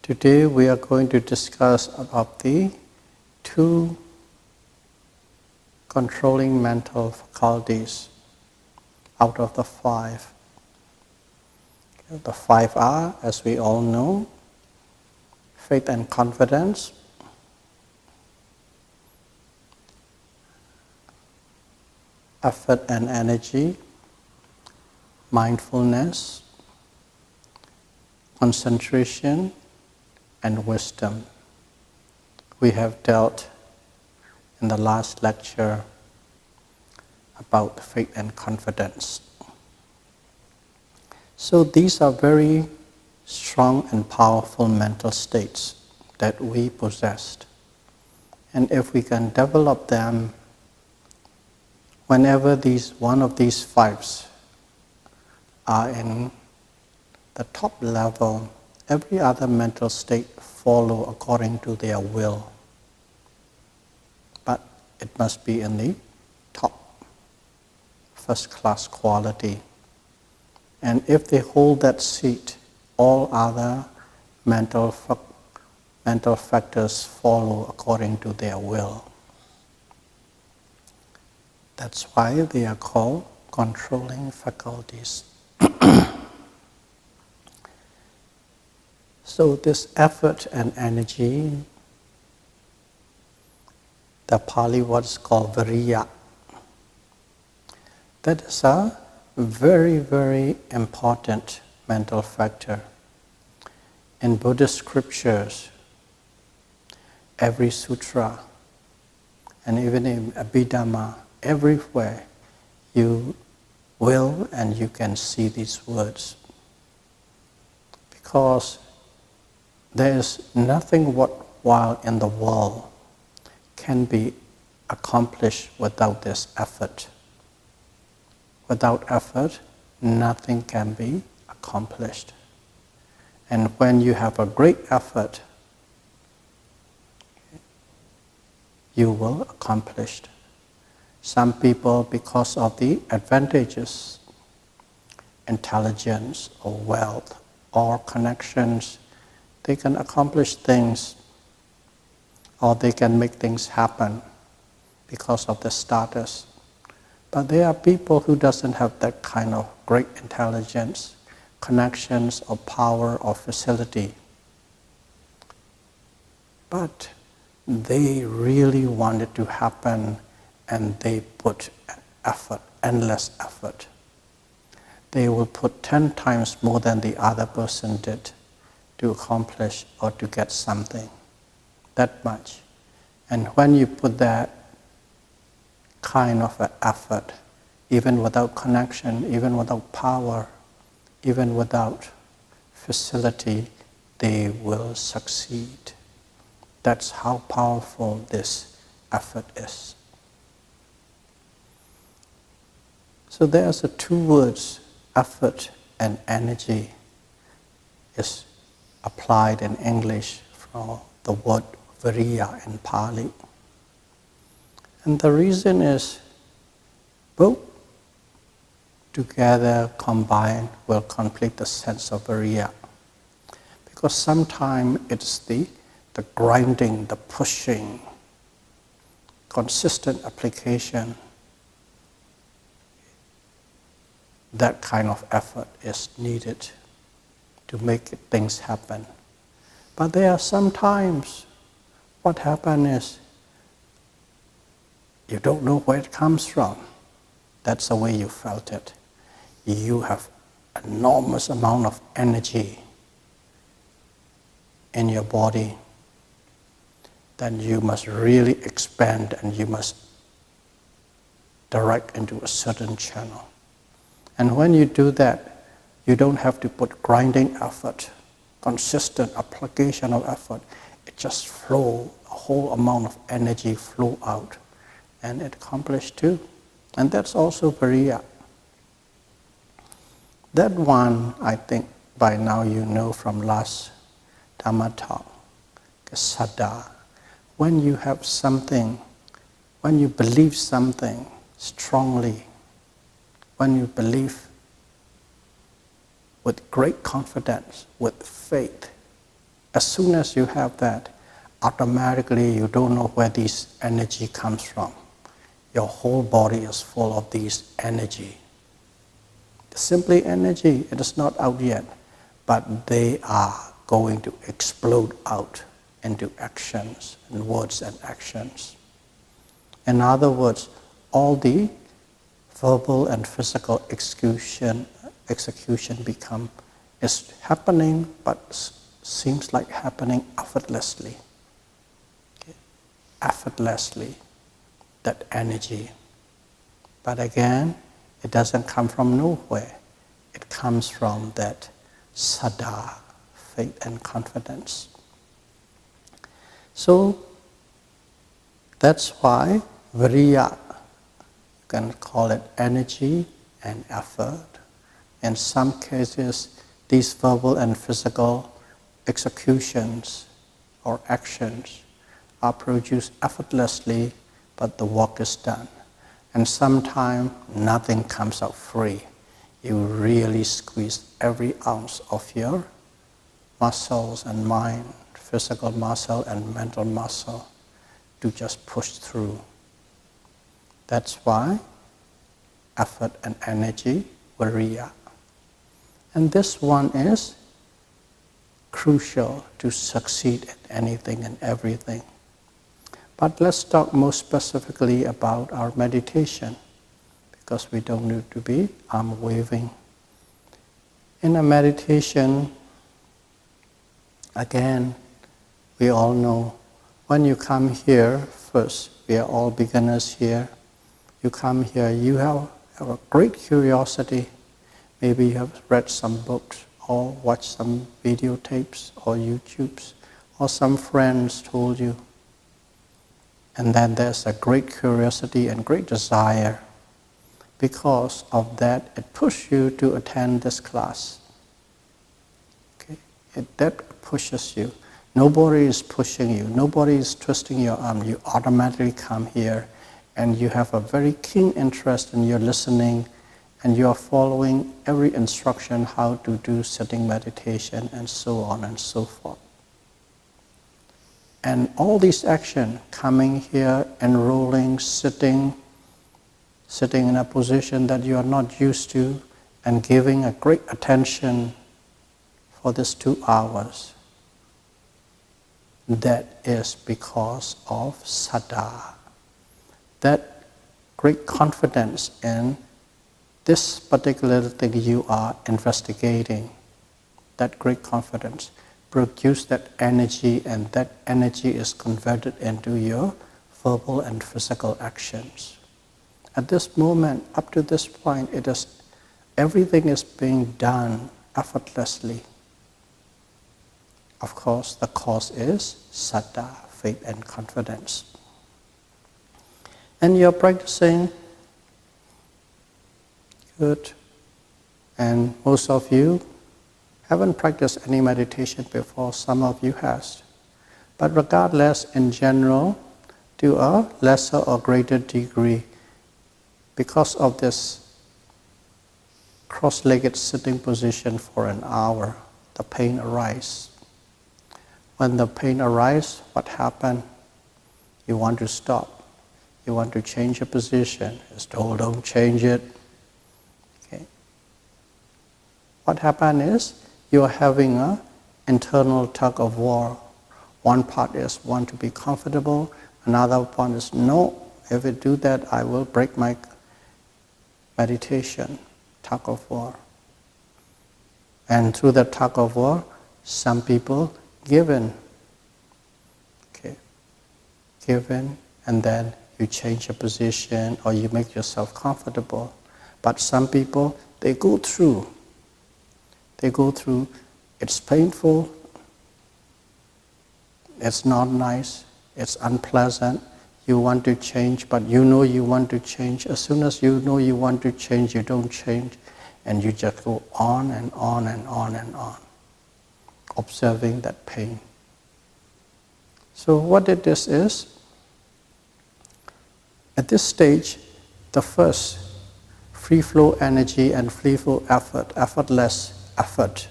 Today we are going to discuss about the two controlling mental faculties out of the five. The five are, as we all know, faith and confidence, effort and energy, mindfulness, concentration, and wisdom. We have dealt in the last lecture about faith and confidence. So these are very strong and powerful mental states that we possessed. And if we can develop them, whenever one of these fives are in the top level, every other mental state follow according to their will. But it must be in the top, first-class quality. And if they hold that seat, all other mental factors follow according to their will. That's why they are called controlling faculties. So this effort and energy, the Pali word is called viriya. That is a very, very important mental factor. In Buddhist scriptures, every sutra, and even in Abhidhamma, everywhere you will and you can see these words. Because there is nothing worthwhile in the world can be accomplished without this effort. Without effort, nothing can be accomplished. And when you have a great effort, you will accomplish. Some people, because of the advantages, intelligence or wealth or connections, they can accomplish things or they can make things happen because of the status. But there are people who doesn't have that kind of great intelligence, connections or power or facility. But they really want it to happen and they put effort, endless effort. They will put 10 times more than the other person did to accomplish or to get something, that much. And when you put that kind of an effort, even without connection, even without power, even without facility, they will succeed. That's how powerful this effort is. So there's the two words, effort and energy, is applied in English from the word viriya in Pali. And the reason is both together combined will complete the sense of viriya. Because sometimes it's the grinding, the pushing, consistent application. That kind of effort is needed to make things happen. But there are some times what happens is you don't know where it comes from. That's the way you felt it. You have enormous amount of energy in your body. Then you must really expand and you must direct into a certain channel. And when you do that, you don't have to put grinding effort, consistent application of effort. It just flows, a whole amount of energy flow out. And it accomplished too. And that's also viriya. That one, I think, by now you know from last Dhamma talk, saddha. When you have something, when you believe something strongly, when you believe with great confidence, with faith, As soon as you have that, automatically you don't know where this energy comes from. Your whole body is full of this energy. Simply energy, it is not out yet, but they are going to explode out into actions and words and actions. In other words, all the verbal and physical execution is happening, but seems like happening effortlessly. Okay? Effortlessly, that energy. But again, it doesn't come from nowhere. It comes from that saddha, faith and confidence. So that's why viriya, you can call it energy and effort. In some cases, these verbal and physical executions or actions are produced effortlessly, but the work is done. And sometimes nothing comes out free. You really squeeze every ounce of your muscles and mind, physical muscle and mental muscle, to just push through. That's why effort and energy, viriya. And this one is crucial to succeed at anything and everything. But let's talk more specifically about our meditation, because we don't need to be arm waving. In a meditation, again, we all know when you come here, first, we are all beginners here. You come here, you have a great curiosity. Maybe you have read some books or watched some videotapes or YouTubes, or some friends told you. And then there's a great curiosity and great desire. Because of that, it pushes you to attend this class. Okay? That pushes you. Nobody is pushing you. Nobody is twisting your arm. You automatically come here and you have a very keen interest in your listening, and you are following every instruction how to do sitting meditation and so on and so forth. And all these actions, coming here, enrolling, sitting in a position that you are not used to, and giving a great attention for these 2 hours, that is because of saddha. That great confidence in this particular thing you are investigating, that great confidence produce that energy, and that energy is converted into your verbal and physical actions. At this moment, up to this point, everything is being done effortlessly. Of course, the cause is saddha, faith and confidence. And you're practicing good, and most of you haven't practiced any meditation before, some of you has. But regardless, in general, to a lesser or greater degree, because of this cross-legged sitting position for an hour, the pain arises. When the pain arises, what happens? You want to stop. You want to change your position. It's told, don't change it. Okay. What happens is, you are having an internal tug of war. One part is want to be comfortable, another part is no, if I do that, I will break my meditation, tug of war. And through the tug of war, some people give in. Okay. Give in, and then you change your position or you make yourself comfortable. But some people, they go through. It's painful, it's not nice, it's unpleasant, you want to change, but you know you want to change. As soon as you know you want to change, you don't change, and you just go on and on and on and on, observing that pain. So what it is, at this stage, the first free flow energy and free flow effort, effortless effort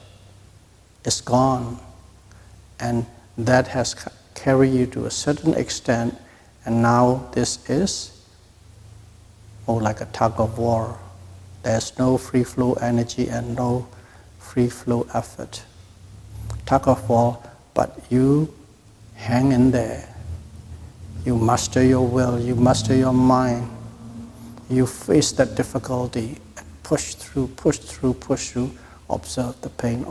is gone, and that has carried you to a certain extent, and now this is more like a tug of war. There's no free flow energy and no free flow effort. Tug of war, but you hang in there. You master your will, you master your mind. You face that difficulty and push through, observe the pain,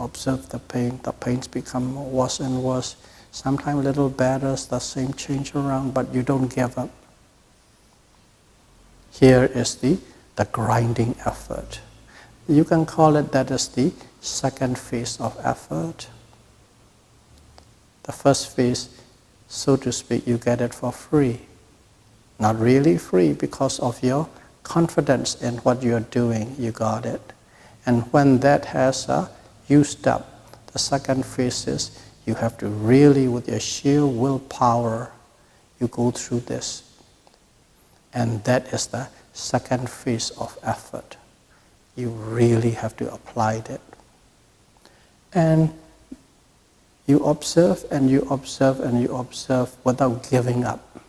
the pains become worse and worse. Sometimes little batters, the same change around, but you don't give up. Here is the grinding effort. You can call it that as the second phase of effort. The first phase, so to speak, you get it for free. Not really free because of your confidence in what you're doing, you got it. And when that has used up, the second phase is you have to really, with your sheer willpower, you go through this. And that is the second phase of effort. You really have to apply it. And you observe and you observe and you observe without giving up.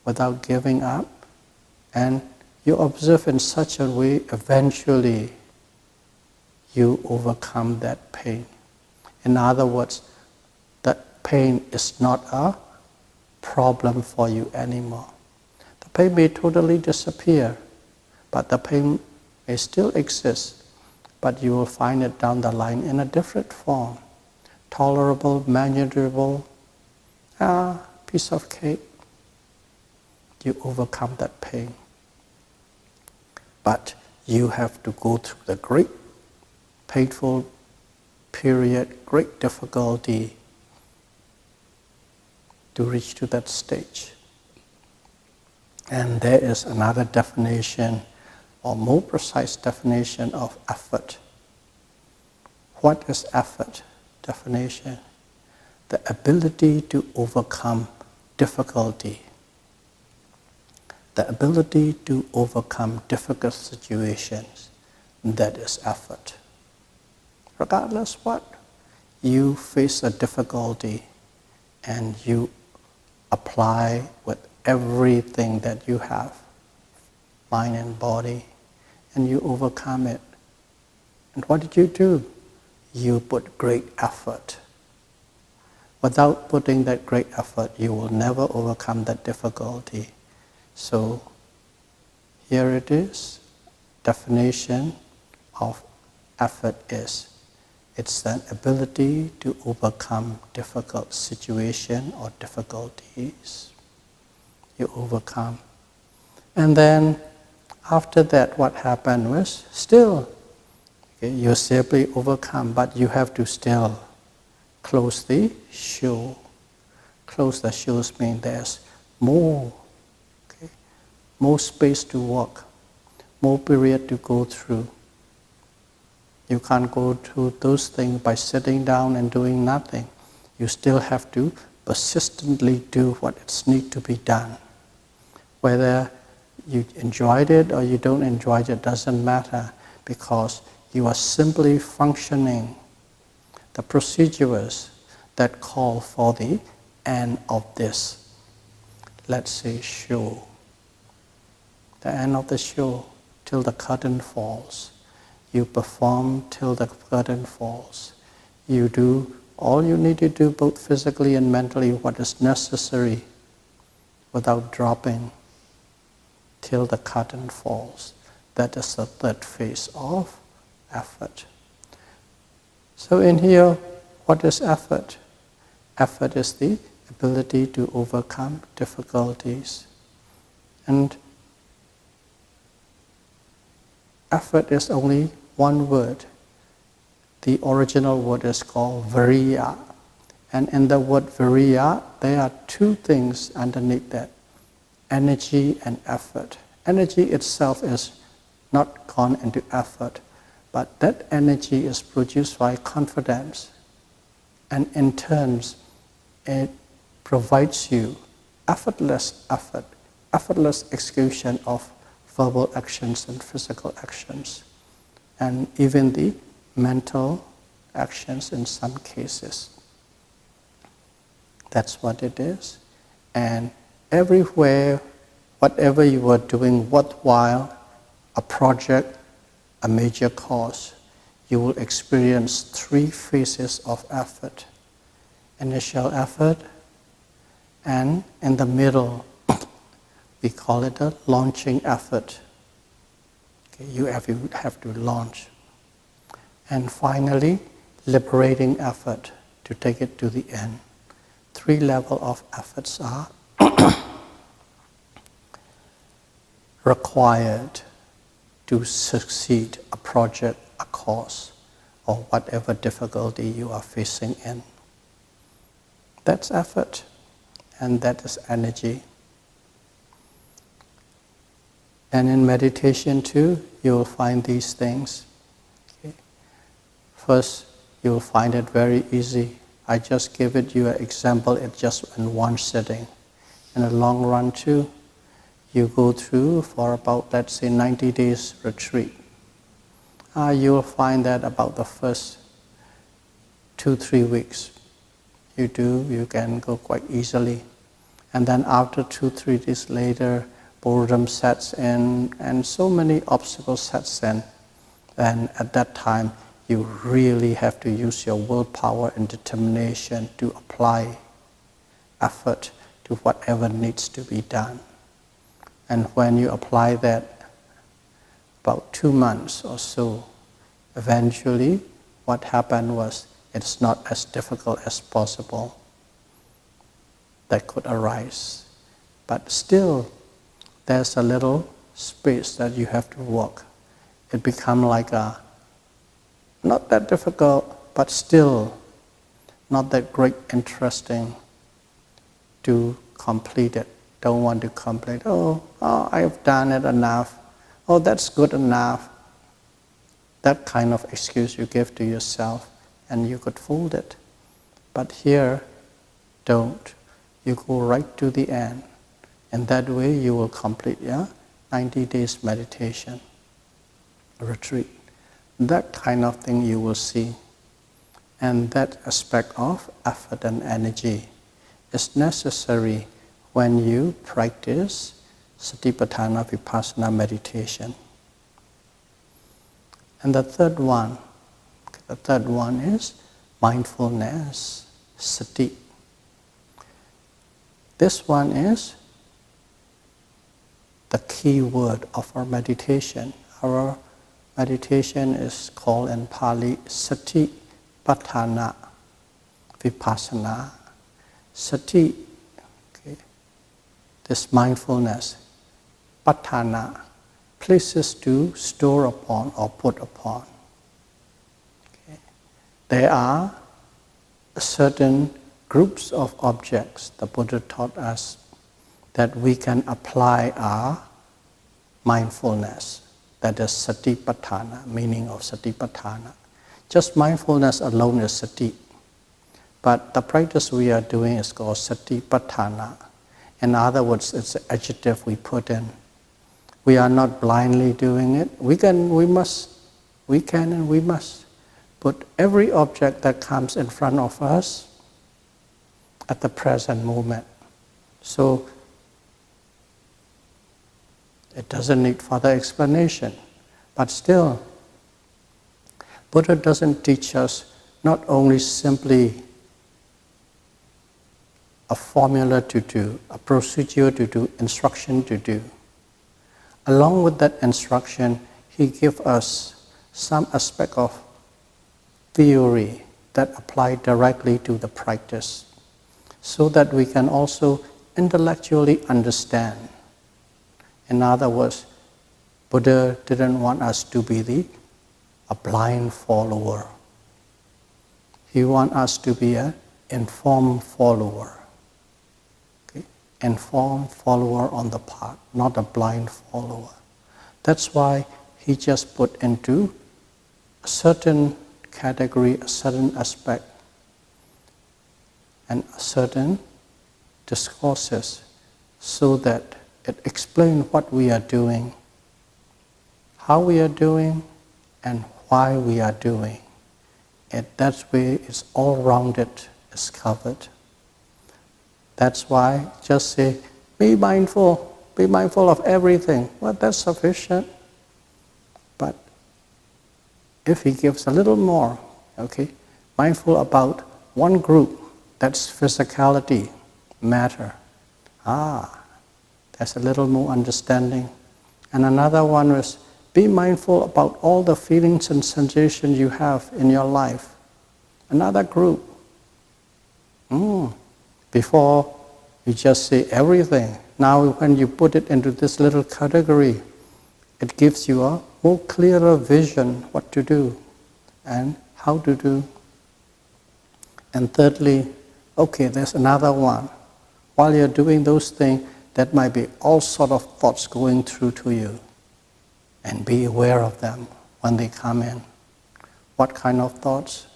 Without giving up. And you observe in such a way, eventually you overcome that pain. In other words, that pain is not a problem for you anymore. The pain may totally disappear, but the pain may still exist, but you will find it down the line in a different form. Tolerable, manageable, piece of cake. You overcome that pain. But you have to go through the great painful period, great difficulty to reach to that stage. And there is another definition, or more precise definition of effort. What is effort? Definition: the ability to overcome difficulty. The ability to overcome difficult situations, that is effort. Regardless what, you face a difficulty and you apply with everything that you have, mind and body, and you overcome it. And what did you do? You put great effort. Without putting that great effort, you will never overcome that difficulty. So here it is. Definition of effort is, it's an ability to overcome difficult situation or difficulties. You overcome. And then after that, what happened was still, you simply overcome, but you have to still close the shoe. Close the shoes means there's more space to walk, more period to go through. You can't go through those things by sitting down and doing nothing. You still have to persistently do what needs to be done. Whether you enjoyed it or you don't enjoy it doesn't matter, because you are simply functioning the procedures that call for the end of this, let's say, show. The end of the show, till the curtain falls. You perform till the curtain falls. You do all you need to do, both physically and mentally, what is necessary without dropping till the curtain falls. That is the third phase of effort. So in here, what is effort? Effort is the ability to overcome difficulties. And effort is only one word. The original word is called viriya. And in the word viriya, there are two things underneath that: energy and effort. Energy itself is not gone into effort, but that energy is produced by confidence. And in turn, it provides you effortless effort, effortless execution of verbal actions and physical actions, and even the mental actions in some cases. That's what it is. And everywhere, whatever you are doing worthwhile, a project, a major cause, you will experience 3 phases of effort. Initial effort, and in the middle, we call it a launching effort. Okay, you have to launch. And finally, liberating effort to take it to the end. 3 levels of efforts are required to succeed a project, a cause, or whatever difficulty you are facing in. That's effort, and that is energy. And in meditation too, you will find these things. Okay. First, you will find it very easy. I just gave it you an example, it's just in one sitting. In the long run too, you go through for about, let's say, 90 days retreat. You will find that about the first 2-3 weeks, you can go quite easily. And then after 2-3 days later, boredom sets in and so many obstacles sets in. And at that time, you really have to use your willpower and determination to apply effort to whatever needs to be done. And when you apply that, about 2 months or so, eventually what happened was it's not as difficult as possible that could arise. But still, there's a little space that you have to walk. It becomes like not that difficult, but still not that great interesting to complete it. Don't want to complete, oh, I've done it enough. Oh, that's good enough. That kind of excuse you give to yourself, and you could fold it. But here, don't. You go right to the end. And that way you will complete 90 days meditation, retreat. That kind of thing you will see. And that aspect of effort and energy is necessary when you practice Satipatthana Vipassana meditation. And the third one is mindfulness, sati. This one is the key word of our meditation. Our meditation is called in Pali Satipatthana Vipassana. Sati, okay, this mindfulness, patthana, places to store upon or put upon. Okay. There are certain groups of objects the Buddha taught us that we can apply our mindfulness. That is satipatthana, meaning of satipatthana. Just mindfulness alone is sati. But the practice we are doing is called satipatthana. In other words, it's an adjective we put in. We are not blindly doing it. We can and we must put every object that comes in front of us at the present moment. So it doesn't need further explanation. But still, Buddha doesn't teach us not only simply a formula to do, a procedure to do, instruction to do. Along with that instruction, he gives us some aspect of theory that apply directly to the practice, so that we can also intellectually understand. In other words, Buddha didn't want us to be a blind follower. He wants us to be an informed follower. Okay? Informed follower on the path, not a blind follower. That's why he just put into a certain category, a certain aspect, and a certain discourses, so that it explains what we are doing, how we are doing, and why we are doing. And that way it's all rounded, it's covered. That's why just say, be mindful of everything. Well, that's sufficient. But if he gives a little more, okay, mindful about one group, that's physicality, matter. There's a little more understanding. And another one is, be mindful about all the feelings and sensations you have in your life. Another group. Before you just say everything. Now when you put it into this little category, it gives you a more clearer vision what to do and how to do. And thirdly, okay, there's another one. While you're doing those things, that might be all sort of thoughts going through to you. And be aware of them when they come in. What kind of thoughts?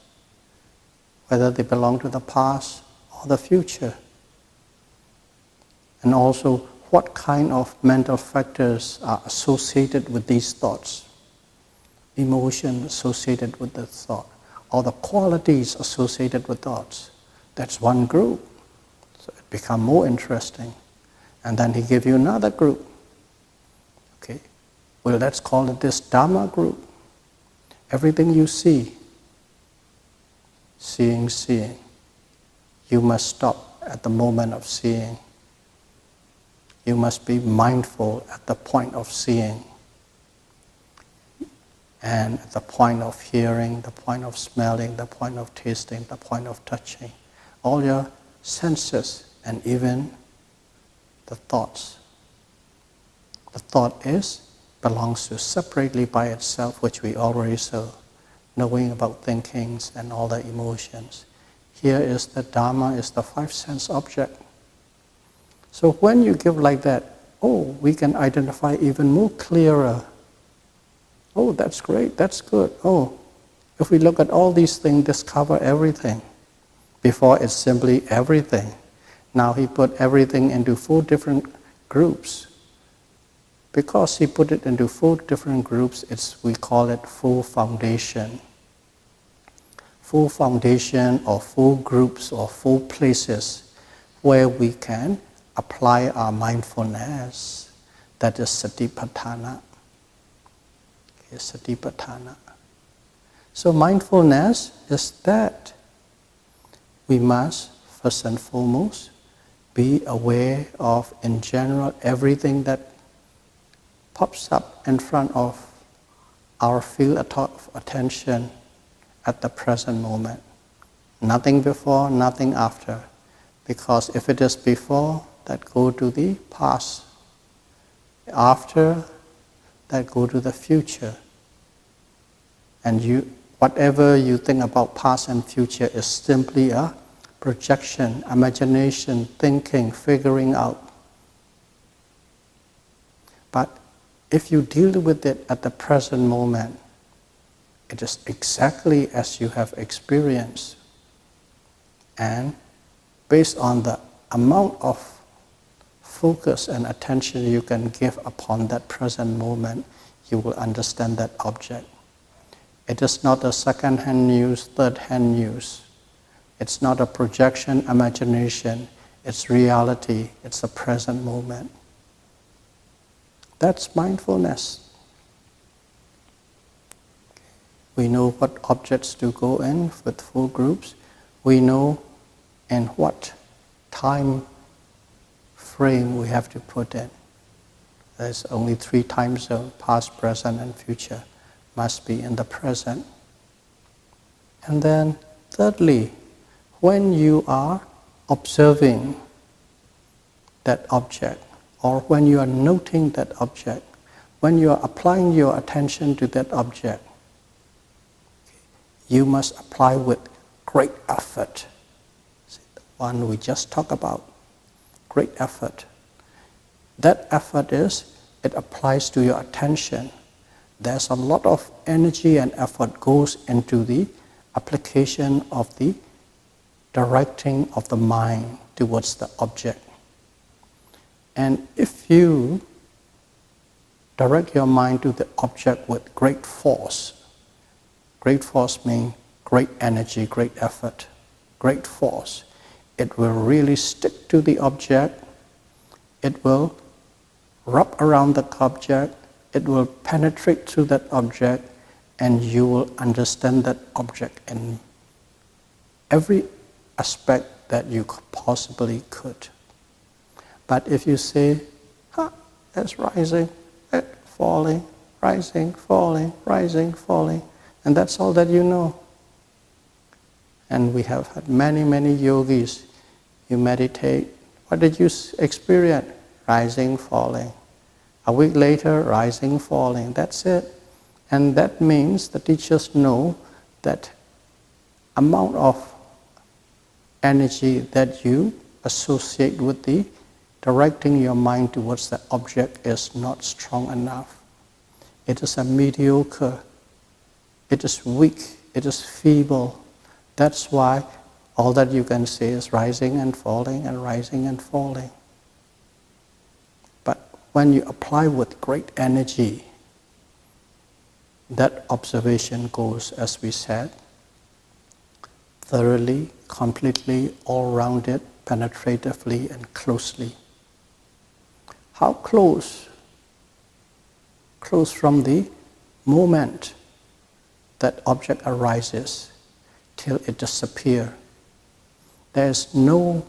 Whether they belong to the past or the future. And also, what kind of mental factors are associated with these thoughts? Emotion associated with the thought, or the qualities associated with thoughts. That's one group. So it becomes more interesting. And then he gives you another group. Okay. Well, let's call it this Dhamma group. Everything you see, seeing. You must stop at the moment of seeing. You must be mindful at the point of seeing. And at the point of hearing, the point of smelling, the point of tasting, the point of touching. All your senses and even the thoughts. The thought belongs to separately by itself, which we already saw, knowing about thinkings and all the emotions. Here is the Dhamma, is the five sense object. So when you give like that, we can identify even more clearer. That's great, that's good. If we look at all these things, discover everything. Before it's simply everything. Now he put everything into 4 different groups. Because he put it into 4 different groups, we call it 4 foundation. 4 foundation or 4 groups or 4 places where we can apply our mindfulness. That is Satipatthana. Okay, Satipatthana. So mindfulness is that we must, first and foremost, be aware of, in general, everything that pops up in front of our field of attention at the present moment. Nothing before, nothing after. Because if it is before, that go to the past. After, that go to the future. And whatever you think about past and future is simply a projection, imagination, thinking, figuring out. But if you deal with it at the present moment, it is exactly as you have experienced. And based on the amount of focus and attention you can give upon that present moment, you will understand that object. It is not a second-hand news, third-hand news. It's not a projection, imagination. It's reality. It's the present moment. That's mindfulness. We know what objects to go in with 4 groups. We know in what time frame we have to put in. There's only 3 time zones, past, present, and future. Must be in the present. And then thirdly, when you are observing that object, or when you are noting that object, when you are applying your attention to that object, you must apply with great effort. See, the one we just talked about, great effort. That effort it applies to your attention. There's a lot of energy and effort goes into the application of the directing of the mind towards the object. And if you direct your mind to the object with great force means great energy, great effort, great force. it will really stick to the object, it will wrap around the object, it will penetrate through that object, and you will understand that object in every aspect that you possibly could. But if you say, it's rising, it's falling, rising, falling, rising, falling, and that's all that you know. And we have had many yogis. You meditate, what did you experience? Rising, falling. A week later, rising, falling, that's it. And that means the teachers know that amount of energy that you associate with the directing your mind towards the object is not strong enough. It is a mediocre, it is weak, it is feeble. That's why all that you can say is rising and rising and falling. But when you apply with great energy, that observation goes, as we said, thoroughly, completely, all-rounded, penetratively and closely. How close? Close from the moment that object arises till it disappears. There is no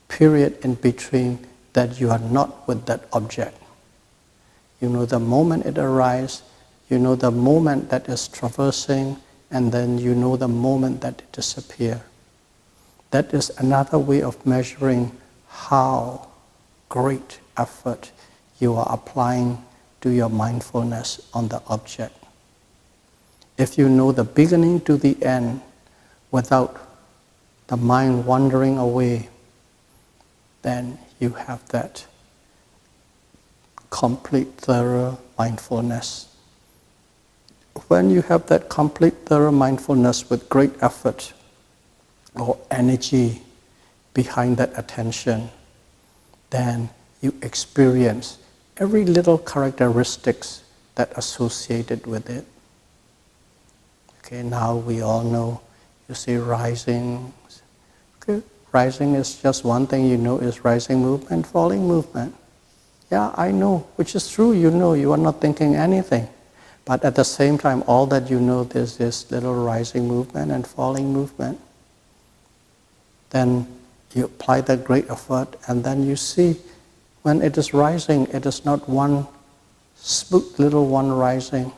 period in between that you are not with that object. You know the moment it arises, you know the moment that is traversing, and then you know the moment that it disappears. That is another way of measuring how great effort you are applying to your mindfulness on the object. If you know the beginning to the end without the mind wandering away, then you have that complete, thorough mindfulness. When you have that complete, thorough mindfulness with great effort or energy behind that attention, then you experience every little characteristics that associated with it. Okay, now we all know, you see rising. Okay, rising is just one thing you know is rising movement, falling movement. Yeah, I know, which is true, you know, you are not thinking anything. But at the same time, all that you know, there's this little rising movement and falling movement. Then you apply that great effort, and then you see when it is rising, it is not one smooth little one rising.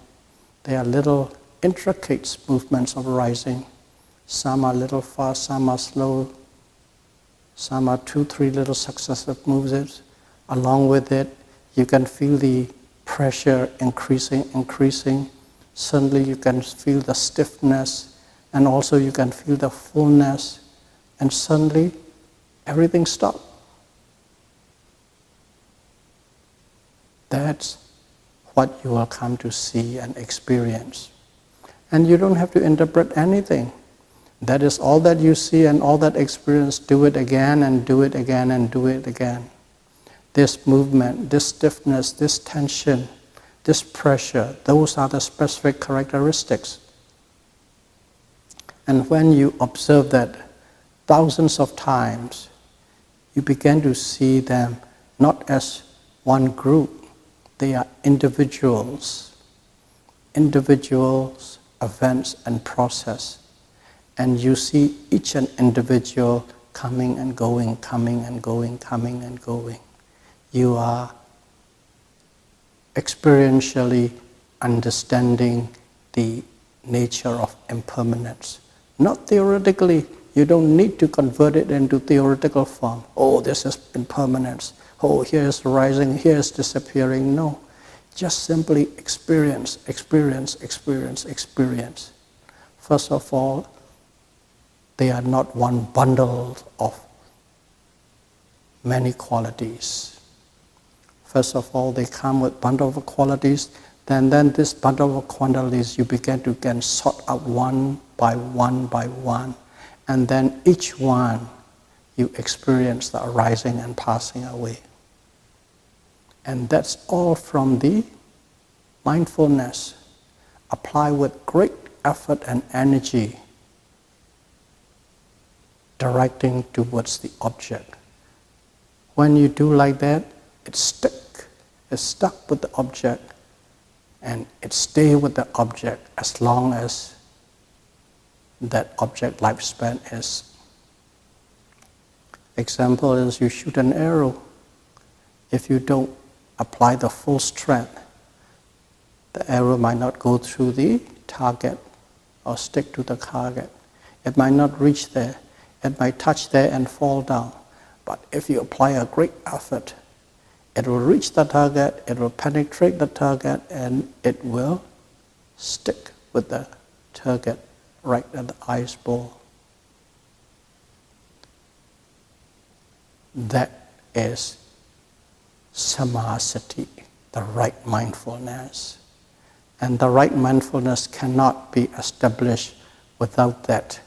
They are little intricate movements of rising. Some are little fast, some are slow, some are 2-3 little successive movements. Along with it, you can feel the pressure increasing. Suddenly you can feel the stiffness, and also you can feel the fullness, and suddenly everything stops. That's what you will come to see and experience. And you don't have to interpret anything. That is all that you see and all that experience. Do it again and do it again and do it again. This movement, this stiffness, this tension, this pressure, those are the specific characteristics. And when you observe that thousands of times, you begin to see them not as one group, they are individuals, events and process. And you see each an individual coming and going, coming and going, coming and going. You are experientially understanding the nature of impermanence. Not theoretically, you don't need to convert it into theoretical form. Oh, this is impermanence. Oh, here is rising, here is disappearing. No, just simply experience. First of all, they are not one bundle of many qualities. First of all, they come with bundle of qualities. Then this bundle of qualities, you begin to sort out one by one. And then each one, you experience the arising and passing away. And that's all from the mindfulness. Apply with great effort and energy. directing towards the object. When you do like that, it's stuck with the object, and it stays with the object as long as that object lifespan is. Example is you shoot an arrow. If you don't apply the full strength, the arrow might not go through the target or stick to the target. It might not reach there. It might touch there and fall down. But if you apply a great effort, it will reach the target, it will penetrate the target, and it will stick with the target right at the eyeball. That is samasati, the right mindfulness. And the right mindfulness cannot be established without that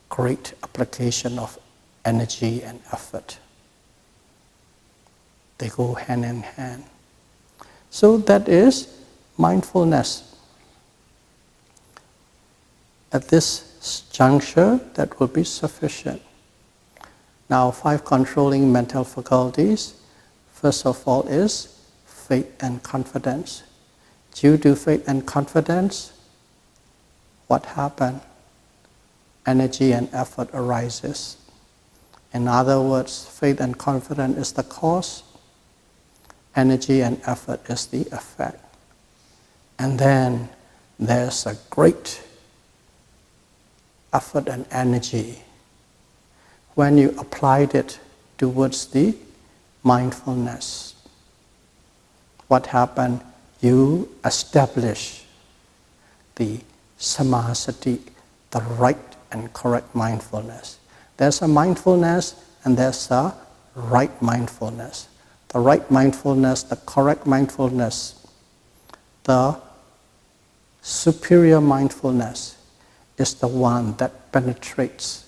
great application of energy and effort. They go hand in hand. So that is mindfulness. At this juncture, that will be sufficient. Now, 5 controlling mental faculties, first of all, is faith and confidence. Due to faith and confidence, what happened? Energy and effort arises. In other words, faith and confidence is the cause, energy and effort is the effect. And then there's a great effort and energy when you applied it towards the mindfulness. What happened? You establish the samasati, the right and correct mindfulness. There's a mindfulness and there's a right mindfulness. The right mindfulness, the correct mindfulness, the superior mindfulness is the one that penetrates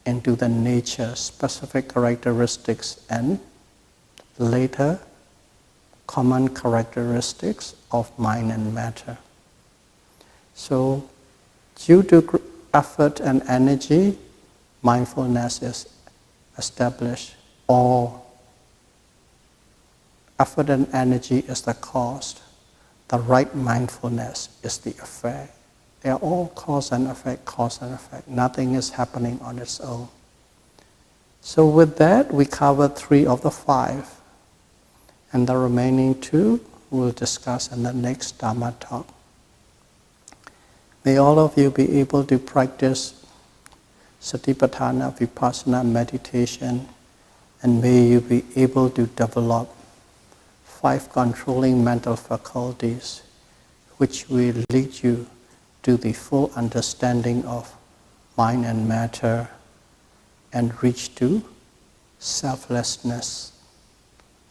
into the nature, specific characteristics, and later common characteristics of mind and matter. So, due to effort and energy, mindfulness is established, or effort and energy is the cause. The right mindfulness is the effect. They are all cause and effect, cause and effect. Nothing is happening on its own. So with that, we covered 3 of the 5. And the remaining 2 we'll discuss in the next Dhamma talk. May all of you be able to practice Satipatthana, Vipassana meditation, and may you be able to develop 5 controlling mental faculties, which will lead you to the full understanding of mind and matter and reach to selflessness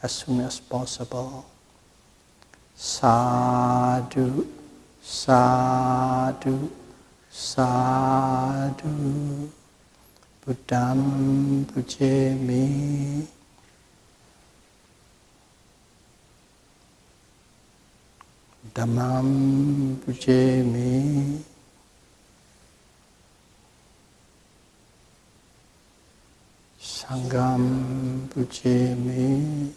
as soon as possible. Sadhu, sadhu, sadhu. Buddham pujemi. Dhammam pujemi. Sangham pujemi.